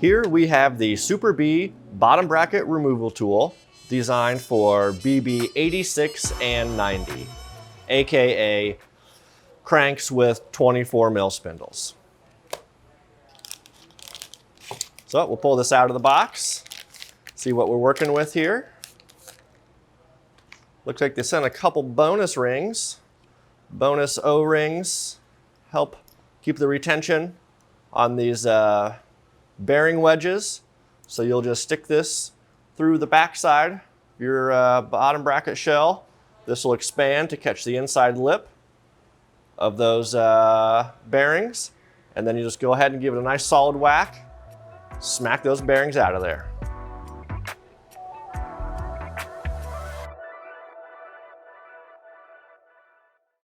Here we have the Super B bottom bracket removal tool designed for BB86 and 90, AKA cranks with 24 mil spindles. So we'll pull this out of the box, see what we're working with here. Looks like they sent a couple bonus rings. Bonus O-rings help keep the retention on these bearing wedges. So you'll just stick this through the backside of your bottom bracket shell. This will expand to catch the inside lip of those bearings. And then you just go ahead and give it a nice solid whack. Smack those bearings out of there.